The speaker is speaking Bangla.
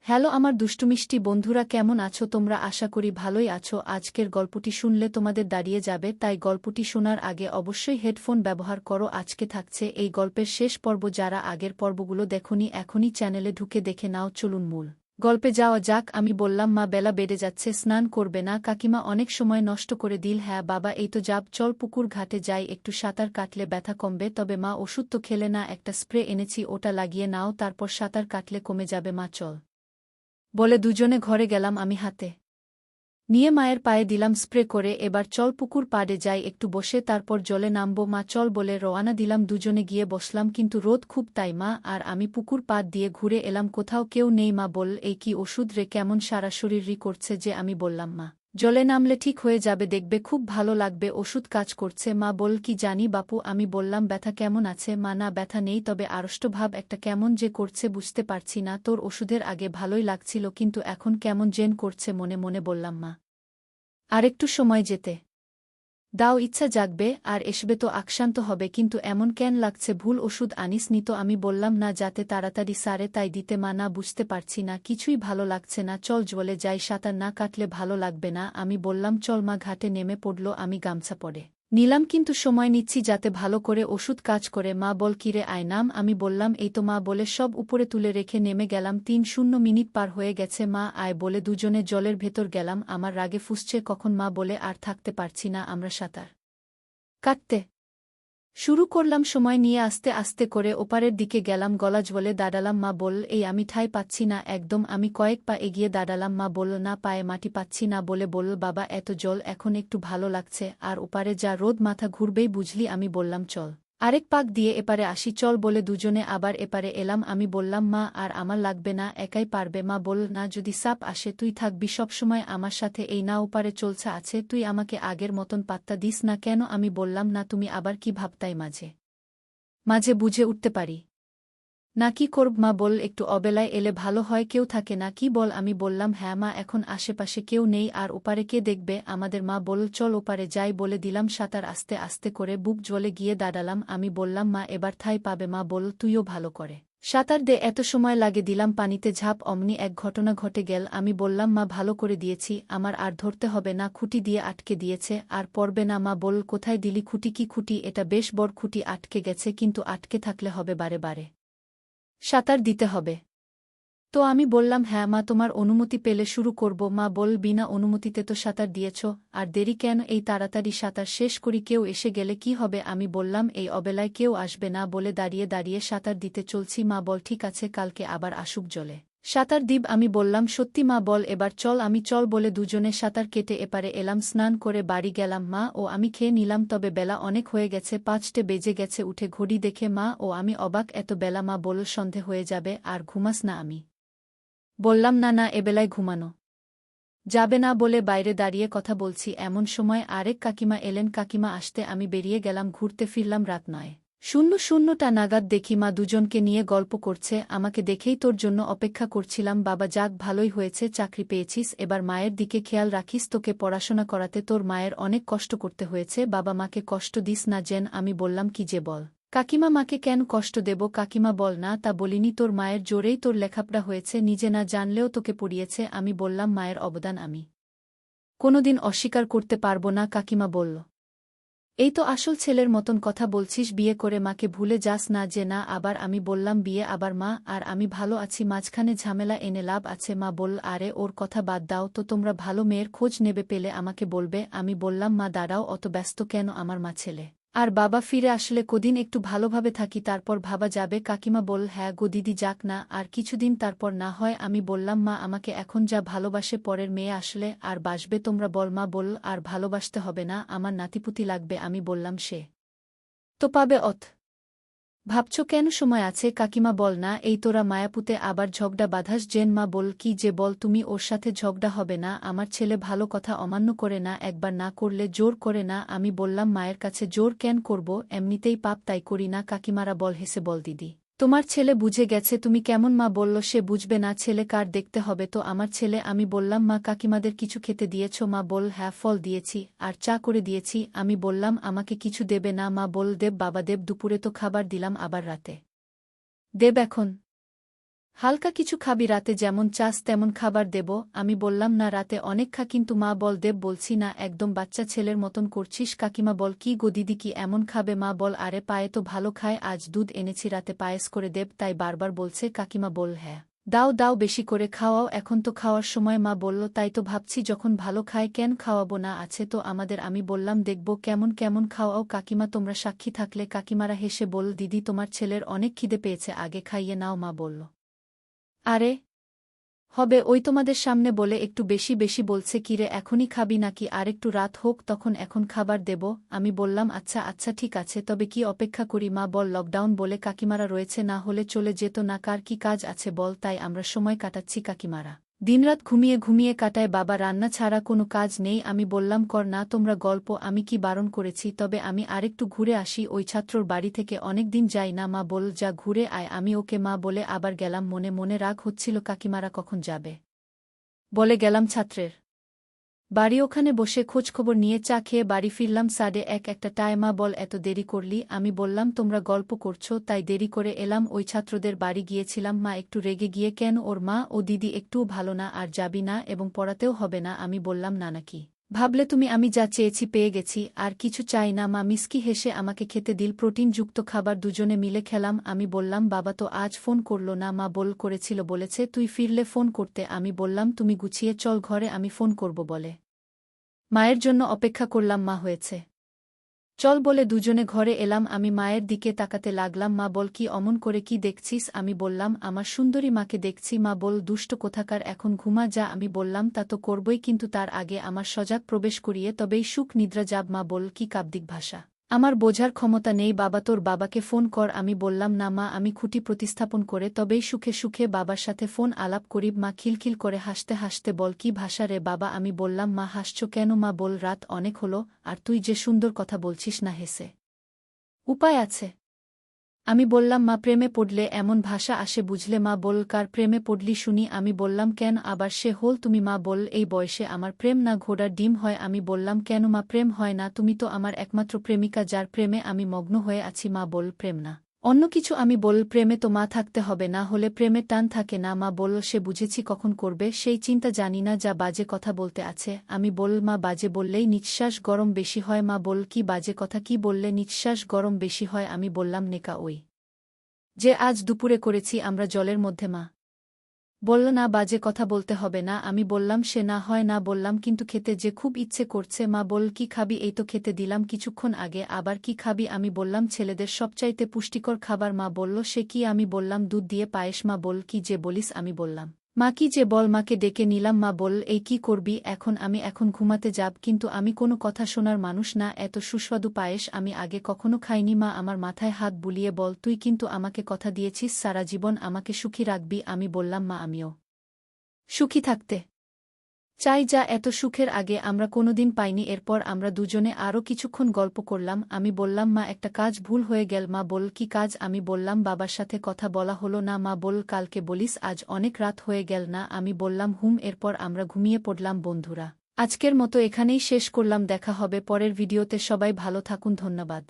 হ্যালো আমার দুষ্টুমিষ্টি বন্ধুরা, কেমন আছো তোমরা? আশা করি ভালোই আছো। আজকের গল্পটি শুনলে তোমাদের দাঁড়িয়ে যাবে, তাই গল্পটি শোনার আগে অবশ্যই হেডফোন ব্যবহার করো। আজকে থাকছে এই গল্পের শেষ পর্ব। যারা আগের পর্বগুলো দেখোনি এখনই চ্যানেলে ঢুকে দেখে নাও। চলুন মূল গল্পে যাওয়া যাক। আমি বললাম, মা বেলা বেড়ে যাচ্ছে, স্নান করবে না? কাকিমা অনেক সময় নষ্ট করে দিল। হ্যাঁ বাবা, এই তো যাব, চল পুকুর ঘাটে যাই, একটু সাঁতার কাটলে ব্যথা কমবে। তবে মা ওষুধ তো খেলে না, একটা স্প্রে এনেছি, ওটা লাগিয়ে নাও, তারপর সাঁতার কাটলে কমে যাবে। মা চল বলে দুজনে ঘরে গেলাম। আমি হাতে নিয়ে মায়ের পায়ে দিলাম স্প্রে করে। এবার চল পুকুর পাড়ে যাই, একটু বসে তারপর জলে নামবো। মা চল বলে রওয়ানা দিলাম। দুজনে গিয়ে বসলাম, কিন্তু রোদ খুব, তাই মা আর আমি পুকুর পাড় দিয়ে ঘুরে এলাম, কোথাও কেউ নেই। মা বলল, এই কি ওষুধ রে, কেমন সারা শরীর রি করছে যে? আমি বললাম, মা জলে নামলে ঠিক হয়ে যাবে, দেখবে খুব ভালো লাগবে, ওষুধ কাজ করছে। মা বল, কি জানি বাপু। আমি বললাম, ব্যথা কেমন আছে? মা না ব্যথা নেই, তবে আড়ষ্ট ভাব একটা কেমন যে করছে, বুঝতে পারছি না। তোর ওষুধের আগে ভালোই লাগছিল, কিন্তু এখন কেমন জেন করছে। মনে মনে বললাম, মা আরেকটু সময় যেতে দাও, ইচ্ছা জাগবে আর এসবে তো আকশান্ত হবে। কিন্তু এমন কেন লাগছে? ভুল ওষুধ আনিস নি তো? আমি বললাম, না, যাতে তাড়াতাড়ি সারে তাই দিতে। মা না, বুঝতে পারছি না, কিছুই ভালো লাগছে না, চল জলে যাই, সাঁতার না কাটলে ভালো লাগবে না। আমি বললাম, চল। মা ঘাটে নেমে পড়ল। আমি গামছা পরে নিলাম, কিন্তু সময় নিচ্ছি যাতে ভালো করে ওষুধ কাজ করে। মা বল, কিরে আয় নাম। আমি বললাম, এই তো। মা বলে সব উপরে তুলে রেখে নেমে গেলাম। ৩-০ মিনিট পার হয়ে গেছে। মা আয় বলে দুজনে জলের ভেতর গেলাম। আমার রাগে ফুঁসছে কখন। মা বলে, আর থাকতে পারছি না, আমরা সাঁতার কাটতে শুরু করলাম। সময় নিয়ে আস্তে আস্তে করে ওপারের দিকে গেলাম, গলা জলে দাঁড়ালাম। মা বলল, এই আমি ঠাঁই পাচ্ছি না একদম। আমি কয়েক পা এগিয়ে দাঁড়ালাম। মা বলল, না, পায়ে মাটি পাচ্ছি না। বলল, বাবা এত জল, এখন একটু ভালো লাগছে, আর ওপারে যা রোদ, মাথা ঘুরবেই বুঝলি। আমি বললাম, চল আরেক পাক দিয়ে এপারে আসি, চল বলে দুজনে আবার এপারে এলাম। আমি বললাম, মা আর আমার লাগবে না, একাই পারবে। মা বলল, না, যদি সাপ আসে তুই থাকবি সবসময় আমার সাথে, এই না ওপারে চলছে আছে, তুই আমাকে আগের মতন পাত্তা দিস না কেন? আমি বললাম, না, তুমি আবার কি ভাবতাই মাঝে মাঝে বুঝে উঠতে পারি না, কি করব? মা বল, একটু অবেলায় এলে ভালো হয়, কেউ থাকে না কি বল? আমি বললাম, হ্যাঁ মা, এখন আশেপাশে কেউ নেই, আর ওপারে কে দেখবে আমাদের? মা বলল, চল ওপারে যাই। বলে দিলাম সাঁতার আস্তে আস্তে করে বুক জলে গিয়ে দাঁড়ালাম। আমি বললাম, মা এবার ঠাঁই পাবে? মা বলল, তুইও ভালো করে সাঁতার দে, এত সময় লাগে। দিলাম পানিতে ঝাঁপ, অমনি এক ঘটনা ঘটে গেল। আমি বললাম, মা ভালো করে দিয়েছি, আমার আর ধরতে হবে না, খুঁটি দিয়ে আটকে দিয়েছে, আর পড়বে না। মা বলল, কোথায় দিলি খুঁটি? কি খুঁটি? এটা বেশ বড় খুঁটি, আটকে গেছে, কিন্তু আটকে থাকলে হবে, বারে বারে সাঁতার দিতে হবে তো? আমি বললাম, হ্যাঁ মা, তোমার অনুমতি পেলে শুরু করব। মা বল, বিনা অনুমতিতে তো সাঁতার দিয়েছ, আর দেরি কেন? এই তাড়াতাড়ি সাঁতার শেষ করি, কেউ এসে গেলে কি হবে? আমি বললাম, এই অবেলায় কেউ আসবে না, বলে দাঁড়িয়ে দাঁড়িয়ে সাঁতার দিতে চলছি। মা বল, ঠিক আছে, কালকে আবার আসুক জলে সাঁতার দিব। আমি বললাম, সত্যি? মা বল, এবার চল। আমি চল বলে দুজনে সাঁতার কেটে এপারে এলাম, স্নান করে বাড়ি গেলাম। মা ও আমি খেয়ে নিলাম, তবে বেলা অনেক হয়ে গেছে, ৫টে বেজে গেছে। উঠে ঘড়ি দেখে মা ও আমি অবাক, এত বেলা? মা বলল, সন্ধে হয়ে যাবে, আর ঘুমাস না? আমি বললাম, না না, এবেলায় ঘুমানো যাবে না, বলে বাইরে দাঁড়িয়ে কথা বলছি। এমন সময় আরেক কাকিমা এলেন। কাকিমা আসতে আমি বেরিয়ে গেলাম, ঘুরতে ফিরলাম। রাত ৯:০০টা নাগাদ দেখি মা দুজনকে নিয়ে গল্প করছে। আমাকে দেখেই তোর জন্য অপেক্ষা করছিলাম। বাবা, যাক, ভালোই হয়েছে চাকরি পেয়েছিস, এবার মায়ের দিকে খেয়াল রাখিস, তোকে পড়াশোনা করাতে তোর মায়ের অনেক কষ্ট করতে হয়েছে। বাবা, মাকে কষ্ট দিস না যেন। আমি বললাম, কি যে বল কাকিমা, মাকে কেন কষ্ট দেব? কাকিমা বল, না তা বলিনি, তোর মায়ের জোরেই তোর লেখাপড়া হয়েছে, নিজে না জানলেও তোকে পড়িয়েছে। আমি বললাম, মায়ের অবদান আমি কোনোদিন অস্বীকার করতে পারব না। কাকিমা বলল, এই তো আসল ছেলের মতন কথা বলছিস, বিয়ে করে মাকে ভুলে যাস না যে? না। আবার আমি বললাম, বিয়ে আবার মা আর আমি ভালো আছি, মাঝখানে ঝামেলা এনে লাভ আছে? মা বলল, আরে ওর কথা বাদ দাও তো, তোমরা ভালো মেয়ের খোঁজ নেবে, পেলে আমাকে বলবে। আমি বললাম, মা দাঁড়াও, অত ব্যস্ত কেন? আমার মা, ছেলে আর বাবা ফিরে আসলে কদিন একটু ভালোভাবে থাকি, তারপর ভাবা যাবে। কাকিমা বল, হ্যাঁ গো দিদি, যাক না, আর কিছুদিন, তারপর না হয়? আমি বললাম, মা আমাকে এখন যা ভালোবাসে, পরের মেয়ে আসলে আর বাসবে? তোমরা বল। মা বল, আর ভালোবাসতে হবে না, আমার নাতিপুতি লাগবে। আমি বললাম, সে তো পাবে, ভাবছ কেন? সময় আছে। কাকিমা বল, না, এই তোরা মায়াপুতে আবার ঝগড়া বাঁধাস যেন? মা বল, কি যে বল তুমি, ওর সাথে ঝগড়া হবে না, আমার ছেলে ভালো কথা অমান্য করে না, একবার না করলে জোর করে না। আমি বললাম, মায়ের কাছে জোর কেন করব, এমনিতেই পাপ, তাই করি না। কাকিমারা বল, হেসে বল, দিদি তোমার ছেলে বুঝে গেছে তুমি কেমন? মা বলল, সে বুঝবে না, ছেলে কার দেখতে হবে তো? আমার ছেলে। আমি বললাম, মা কাকিমাদের কিছু খেতে দিয়েছ? মা বল, হ্যাঁ, ফল দিয়েছি আর চা করে দিয়েছি। আমি বললাম, আমাকে কিছু দেবে না? মা বল, দেব বাবা দেব, দুপুরে তো খাবার দিলাম, আবার রাতে দেব, এখন হালকা কিছু খাবি রাতে যেমন চাস তেমন খাবার দেব। আমি বললাম না রাতে অনেক খা, কিন্তু মা বল দেব বলছি না, একদম বাচ্চা ছেলের মতন করছিস। কাকিমা বল কি গো দিদি কি এমন খাবে? মা বল আরে পায়ে তো ভালো খায়, আজ দুধ এনেছি রাতে পায়েস করে দেব তাই বারবার বলছে। কাকিমা বল হ্যাঁ দাও দাও বেশি করে খাওয়াও, এখন তো খাওয়ার সময়। মা বলল তাই তো ভাবছি যখন ভালো খায় কেন খাওয়াবো না, আছে তো আমাদের। আমি বললাম দেখব কেমন কেমন খাওয়াও কাকিমা, তোমরা সাক্ষী থাকলে। কাকিমারা হেসে বল দিদি তোমার ছেলের অনেক খিদে পেয়েছে, আগে খাইয়ে নাও। মা বলল আরে হবে ওই তোমাদের সামনে বলে একটু বেশি বেশি বলছে। কিরে এখনই খাবি নাকি আরেকটু রাত হোক তখন এখন খাবার দেব? আমি বললাম আচ্ছা আচ্ছা ঠিক আছে, তবে কি অপেক্ষা করি? মা বল লকডাউন বলে কাকিমারা রয়েছে, না হলে চলে যেত না। কার কি কাজ আছে বল, তাই আমরা সময় কাটাচ্ছি। কাকিমারা দিনরাত ঘুমিয়ে ঘুমিয়ে কাটায়, বাবা রান্না ছাড়া কোনো কাজ নেই। আমি বললাম কর না তোমরা গল্প, আমি কি বারণ করেছি? তবে আমি আরেকটু ঘুরে আসি, ওই ছাত্রর বাড়ি থেকে অনেক দিন যাই না। মা বল যা ঘুরে আয়। আমি ওকে মা বলে আবার গেলাম, মনে মনে রাগ হচ্ছিল কাকিমারা কখন যাবে বলে গেলাম ছাত্রের বাড়ি। ওখানে বসে খোঁজখবর নিয়ে চা খেয়ে বাড়ি ফিরলাম 1:30টায়। মা বল এত দেরি করলি? আমি বললাম তোমরা গল্প করছো তাই দেরি করে এলাম। ওই ছাত্রদের বাড়ি গিয়েছিলাম। মা একটু রেগে গিয়ে কেন? ওর মা ও দিদি একটুও ভালো না, আর যাবি না এবং পড়াতেও হবে না। আমি বললাম না নাকি ভাবলে তুমি, আমি যা চেয়েছি পেয়ে গেছি, আর কিছু চাই না। মা মিষ্কি হেসে আমাকে খেতে দিল প্রোটিনযুক্ত খাবার, দুজনে মিলে খেলাম। আমি বললাম বাবা তো আজ ফোন করলো না? মা বল করেছিল, বলেছে তুই ফিরলে ফোন করতে। আমি বললাম তুমি গুছিয়ে চল ঘরে, আমি ফোন করব বলে মায়ের জন্য অপেক্ষা করলাম। মা হয়েছে চল বলে দুজনে ঘরে এলাম। আমি মায়ের দিকে তাকাতে লাগলাম। মা বল কি অমন করে কি দেখছিস? আমি বললাম আমার সুন্দরী মাকে দেখছি। মা বল দুষ্ট কোথাকার, এখন ঘুমা যা। আমি বললাম তা তো করবই, কিন্তু তার আগে আমার সজাগ প্রবেশ করিয়ে তবেই সুখ নিদ্রা যাব। মা বল কি কাব্যিক ভাষা, আমার বোঝার ক্ষমতা নেই। বাবা তোর বাবাকে ফোন কর। আমি বললাম না মা, আমি খুঁটি প্রতিস্থাপন করে তবেই সুখে সুখে বাবার সাথে ফোন আলাপ করিব। মা খিলখিল করে হাসতে হাসতে বল কি ভাষা রে বাবা? আমি বললাম মা হাসছ কেন? মা বল রাত অনেক হলো, আর তুই যে সুন্দর কথা বলছিস না, হেসে উপায় আছে? আমি বললাম মা প্রেমে পড়লে এমন ভাষা আসে বুঝলে। মা বল কার প্রেমে পড়লি শুনি? আমি বললাম কেন আবার সে হল তুমি? মা বল এই বয়সে আমার প্রেম না ঘোড়ার ডিম হয়। আমি বললাম কেন মা প্রেম হয় না? তুমি তো আমার একমাত্র প্রেমিকা, যার প্রেমে আমি মগ্ন হয়ে আছি। মা বল প্রেম না অন্য কিছু। আমি বল প্রেমে তো মা থাকতে হবে, না হলে প্রেমের টান থাকে না। মা বলল সে বুঝেছি, কখন করবে সেই চিন্তা জানি না, যা বাজে কথা বলতে আছে। আমি বল মা বাজে বললেই নিঃশ্বাস গরম বেশি হয়। মা বল কি বাজে কথা, কি বললে নিঃশ্বাস গরম বেশি হয়? আমি বললাম নেকা ওই যে আজ দুপুরে করেছি আমরা জলের মধ্যে। মা বলল না বাজে কথা বলতে হবে না। আমি বললাম সে না হয় না বললাম, কিন্তু খেতে যে খুব ইচ্ছে করছে। মা বল কি খাবি? এই তো খেতে দিলাম কিছুক্ষণ আগে, আবার কি খাবি? আমি বললাম ছেলেদের সবচাইতে পুষ্টিকর খাবার। মা বলল সে কি? আমি বললাম দুধ দিয়ে পায়েস। মা বল কি যে বলিস? আমি বললাম মা কি যে বল। মাকে ডেকে নিলাম। মা বল এই কি করবি এখন? আমি এখন ঘুমাতে যাব, কিন্তু আমি কোনো কথা শোনার মানুষ না। এত সুস্বাদু পায়েস আমি আগে কখনো খাইনি। মা আমার মাথায় হাত বুলিয়ে বল তুই কিন্তু আমাকে কথা দিয়েছিস সারা জীবন আমাকে সুখী রাখবি। আমি বললাম মা আমিও সুখী থাকতে চাই, যা এত সুখের আগে আমরা কোনোদিন পাইনি। এরপর আমরা দুজনে আরও কিছুক্ষণ গল্প করলাম। আমি বললাম মা একটা কাজ ভুল হয়ে গেল। মা বল কি কাজ? আমি বললাম বাবার সাথে কথা বলা হলো না। মা বল কালকে বলিস, আজ অনেক রাত হয়ে গেল না? আমি বললাম হুম। এরপর আমরা ঘুমিয়ে পড়লাম। বন্ধুরা আজকের মতো এখানেই শেষ করলাম, দেখা হবে পরের ভিডিওতে। সবাই ভালো থাকুন, ধন্যবাদ।